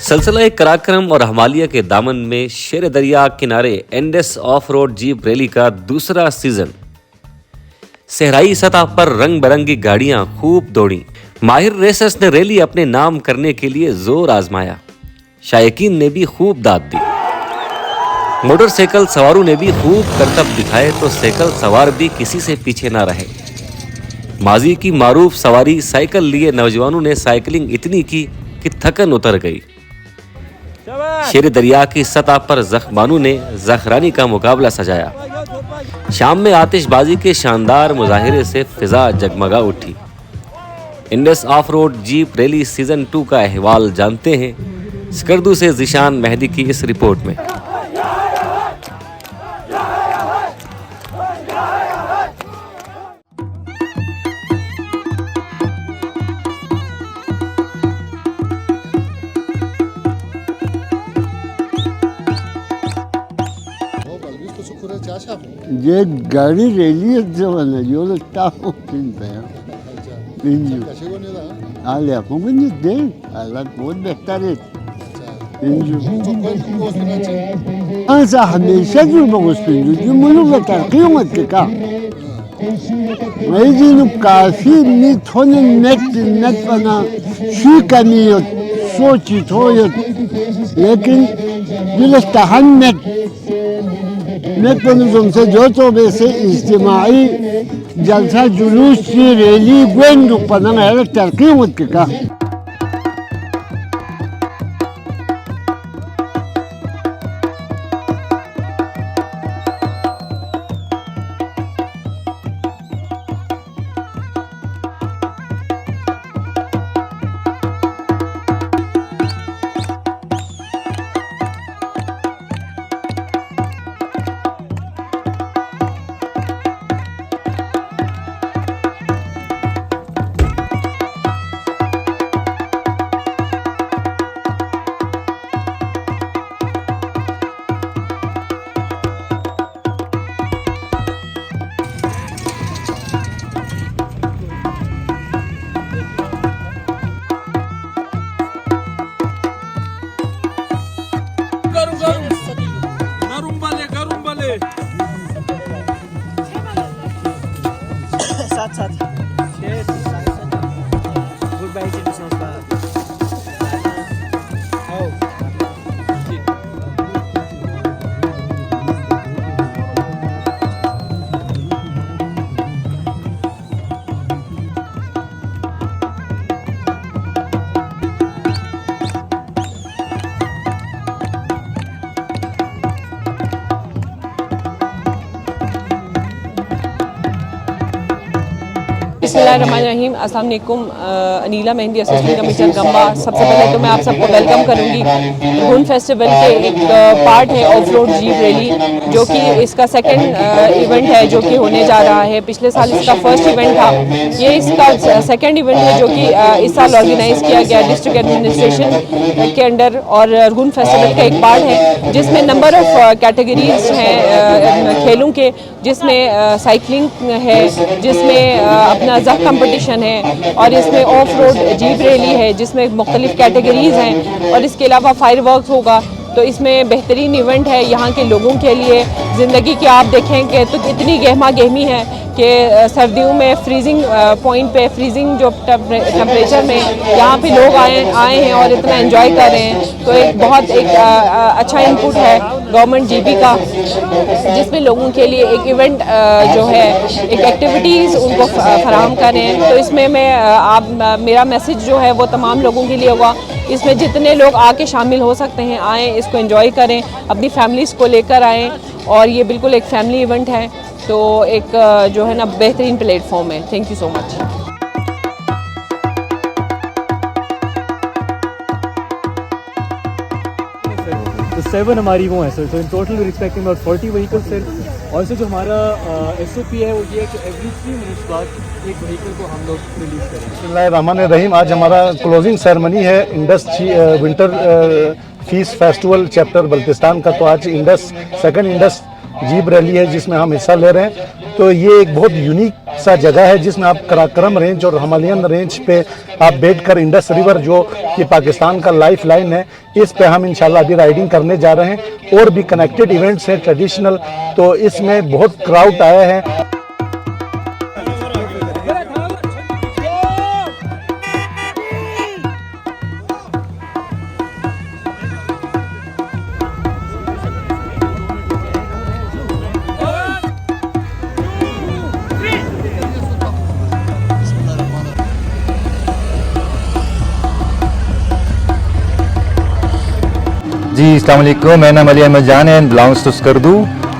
सलसला कराक्रम और हिमालय के दामन में शेर दरिया किनारे Indus of road jeep rally का दूसरा सीजन। सहराई सतह पर रंग बिरंगी गाड़ियां खूब दौड़ी। माहिर रेसर्स ने रैली अपने नाम करने के लिए जोर आजमाया। शायकीन ने भी खूब दाद दी। मोटरसाइकिल सवारों ने भी खूब करतब दिखाए तो साइकिल सवार भी किसी से पीछे ना रहे। माजी की मारूफ सवारी साइकिल लिए नौजवानों ने साइकिलिंग इतनी की कि थकन उतर गई। शेर दरिया की सतह पर जख्बानू ने जखरानी का मुकाबला सजाया। शाम में आतिशबाजी के शानदार मुजाहिरे से फिजा जगमगा उठी। Indus of road jeep rally season 2 का अहवाल जानते हैं स्कर्दू से जिशान मेहदी की इस रिपोर्ट में। ये गाड़ी रैली जमाना yo lo estaba pintando. Pinju. Ale a poco ni de, a la boda estaré. Pinju. Asa हमेशा जो बगस pinju, जो मुझे बता क्यों मत का? मैं जिन काफी मिथोने नेट बना शुकनियत सोची थोयत, लेकिन जिलस्ता हन्नत मेकनिज्म से जो तो वैसे इज्तिमाई जलसा जुलूस की रैली गोंद पनंग है तरक्की मत का। साथ गुड बाय बिस्मिल्लाहिर्रहमानिर्रहीम। अस्सलाम वालेकुम। अनीला मेहंदी असिस्टेंट कमिश्नर गंबा। सबसे पहले तो मैं आप सबको वेलकम करूंगी। गुन फेस्टिवल के एक पार्ट है ऑफ रोड जीप रैली, जो कि इसका सेकंड इवेंट है जो कि होने जा रहा है। पिछले साल इसका फर्स्ट इवेंट था, ये इसका सेकंड इवेंट है जो कि इस साल ऑर्गेनाइज किया गया डिस्ट्रिक्ट एडमिनिस्ट्रेशन के अंडर। और गुन फेस्टिवल का एक पार्ट है जिसमें नंबर ऑफ कैटेगरीज हैं खेलों के, जिसमें साइकिलिंग है, जिसमें अपना जख कंपटीशन है, और इसमें ऑफ रोड जीप रैली है जिसमें मुख्तलिफ कैटेगरीज हैं, और इसके अलावा फायर वर्क होगा। तो इसमें बेहतरीन इवेंट है यहाँ के लोगों के लिए। ज़िंदगी की आप देखेंगे तो इतनी गहमा गहमी है कि सर्दियों में फ्रीजिंग पॉइंट पे, फ्रीजिंग जो टेम्परेचर में यहाँ पे लोग आए हैं और इतना एंजॉय कर रहे हैं। तो एक बहुत अच्छा इनपुट है गवर्नमेंट जीपी का, जिसमें लोगों के लिए एक इवेंट जो है, एक एक्टिविटीज़ उनको फराहम कर रहे हैं। तो इसमें मेरा मैसेज जो है वो तमाम लोगों के लिए होगा। इसमें जितने लोग आके शामिल हो सकते हैं आएँ, इसको एंजॉय करें, अपनी फैमिलीज़ को लेकर आएँ, और ये बिल्कुल एक फैमिली इवेंट है। तो एक जो है ना बेहतरीन प्लेटफॉर्म है। Thank you so much. तो 7 हमारी वो है सर। तो in total we expecting about 40 vehicles sir. और जो हमारा SOP है वो ये है कि एवरी 3 मिनट्स बाद एक व्हीकल को हम लोग रिलीज करें। बिस्मिल्लाहिर्रहमानिर्रहीम। आज हमारा क्लोजिंग सेरेमनी है Indus winter fees festival chapter Baltistan का। तो आज सेकंड इंडस जीप रैली है जिसमें हम हिस्सा ले रहे हैं। तो ये एक बहुत यूनिक सा जगह है जिसमें आप कराक्रम रेंज और हिमालयन रेंज पे आप बैठकर इंडस रिवर जो कि पाकिस्तान का लाइफ लाइन है, इस पे हम इंशाल्लाह अभी राइडिंग करने जा रहे हैं। और भी कनेक्टेड इवेंट्स हैं ट्रेडिशनल, तो इसमें बहुत क्राउड आया है। जी अस्सलाम वालेकुम, मेरा नाम अली अहमद जान है एंड बिलोंग्स टू स्कर्दू।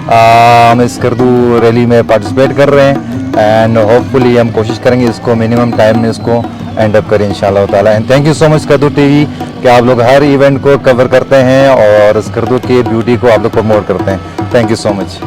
हम स्कर्दू रैली में पार्टिसिपेट कर रहे हैं एंड होपफुली हम कोशिश करेंगे इसको मिनिमम टाइम में इसको एंड अप करें इंशाल्लाह ताला। And thank you so much Skardu TV कि आप लोग हर इवेंट को कवर करते हैं और स्कर्दू की ब्यूटी को आप लोग प्रमोट करते हैं। Thank you so much.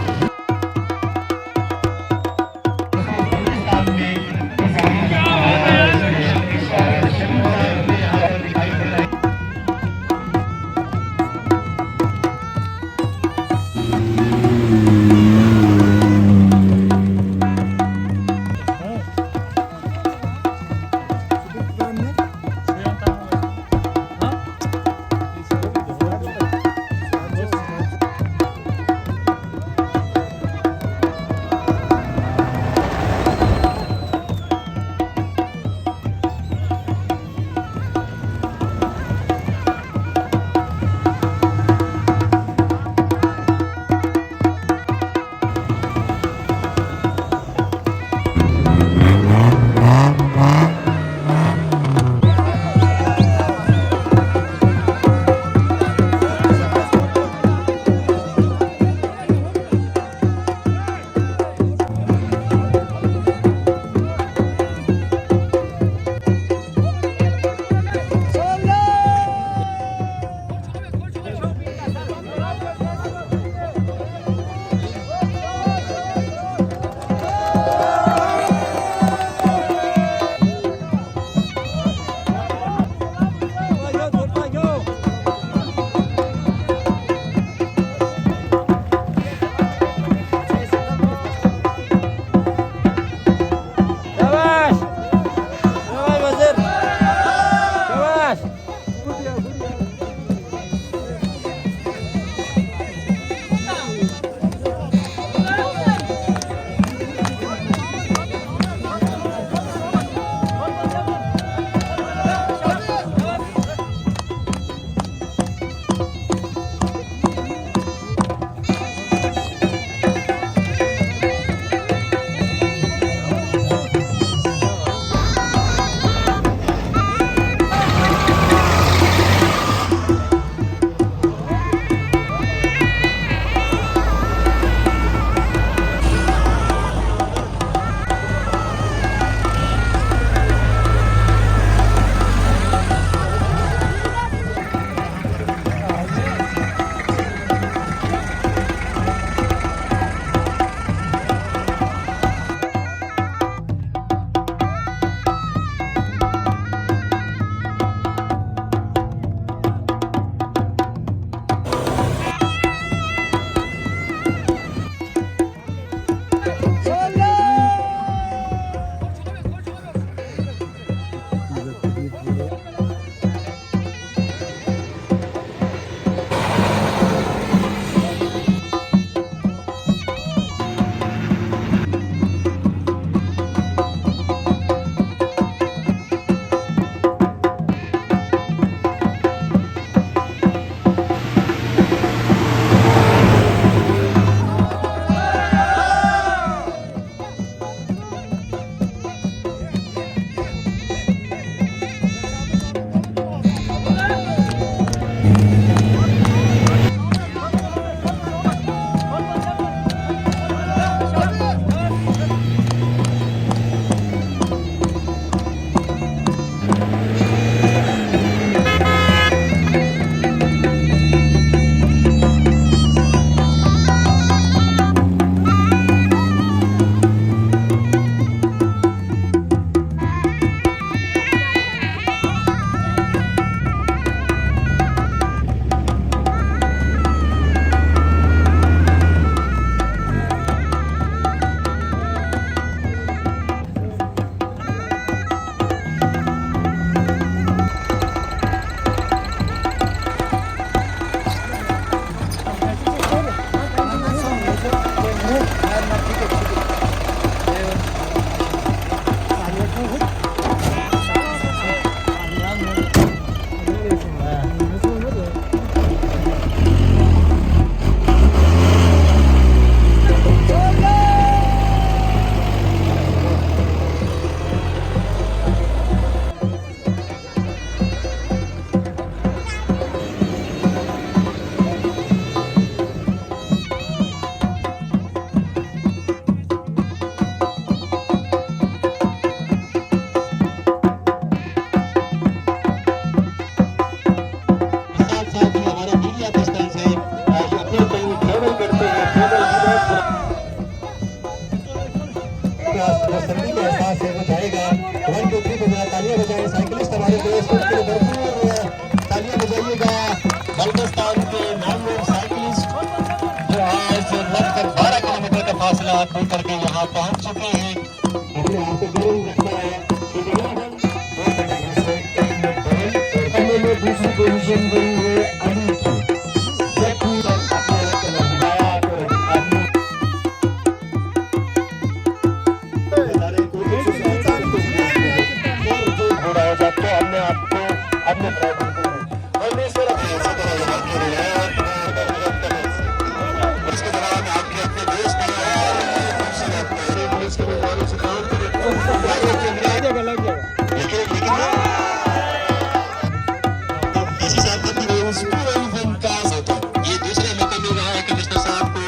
हमारे देश के लिए भरपूर तालियां बजाइएगा बल्टिस्तान के नामवर साइकिलिस्ट जो आज लगभग 12 किलोमीटर का फासला तय करके यहाँ पहुँच चुके हैं। अपने आप को गर्म रखना है। दूसरी पोजीशन बनी है अली की। हमने आपको अपने ड्राइवर को उसके दौरान आपके अपने देश में ये दूसरे मौके मिल रहा है कमिश्नर साहब को।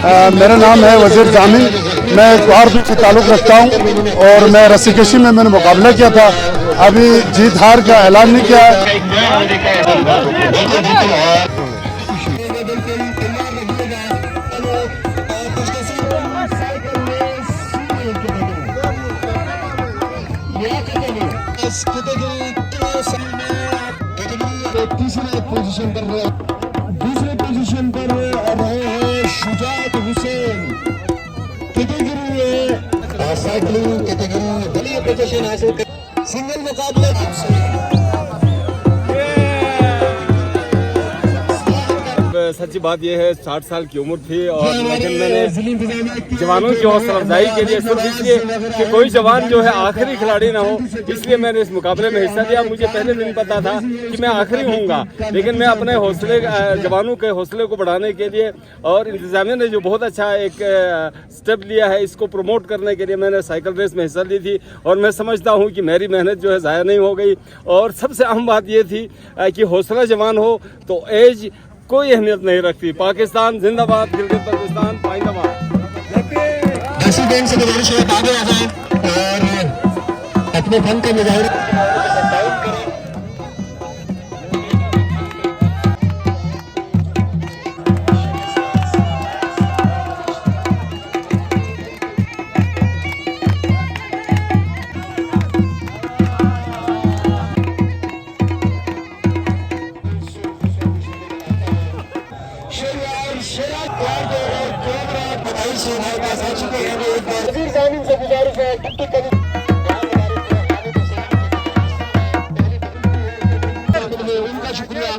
मेरा नाम है वजीर जामिन, मैं कुहारपुर से ताल्लुक़ रखता हूँ और मैं रस्सीकशी में मैंने मुकाबला किया था। अभी जीत हार का ऐलान नहीं किया है। तीसरे पोजीशन पर रहे हैं Shujaat Hussain category cycling category दलीय पोजीशन हासिल कर सिंगल मुकाबले सच्ची बात यह है 60 साल की उम्र थी और लेकिन मैंने जवानों की हौसला अफजाई के लिए सिर्फ इसलिए कि कोई जवान जो है आखिरी खिलाड़ी ना हो, इसलिए मैंने इस मुकाबले में हिस्सा लिया। मुझे पहले दिन पता था कि मैं आखिरी होऊंगा, लेकिन मैं अपने हौसले जवानों के हौसले को बढ़ाने के लिए और इंतजामिया ने जो बहुत अच्छा एक स्टेप लिया है इसको प्रमोट करने के लिए मैंने साइकिल रेस में हिस्सा ली थी और मैं समझता हूँ कि मेरी मेहनत जो है ज़ाया नहीं हो गई। और सबसे अहम बात ये थी कि हौसला जवान हो तो एज कोई अहमियत नहीं रखती। पाकिस्तान जिंदाबाद, गिलगित-बल्तिस्तान पाइंदाबाद। दर्शक गैंग से गुजारिश है आगे आ जाए और अपने फन का मुजाहिरा से गुजारिश है उनका शुक्रिया।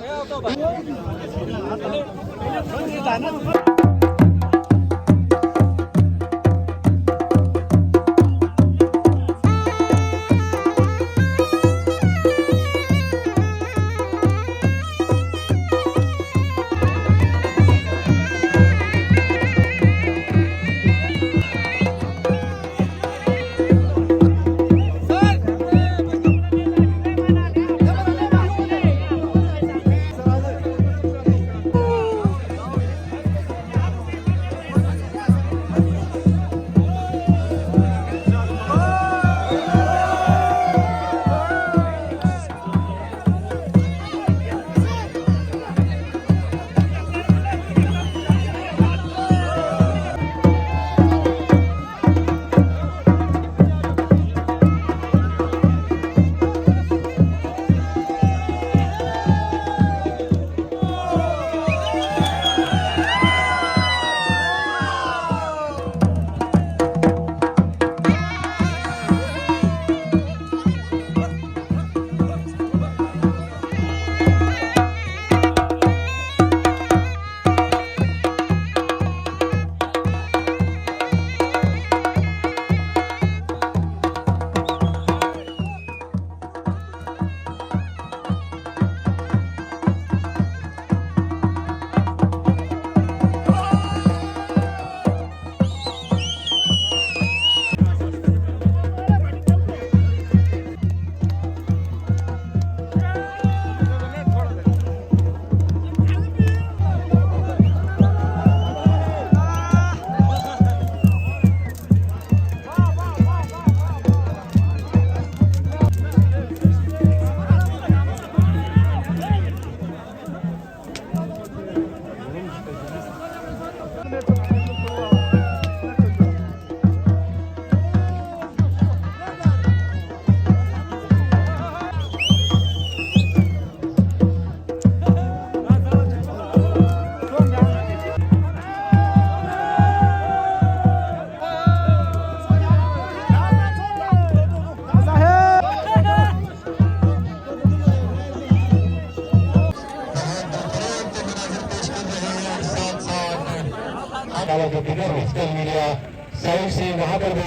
जो डिजिटल मीडिया साइड से वहां पर भी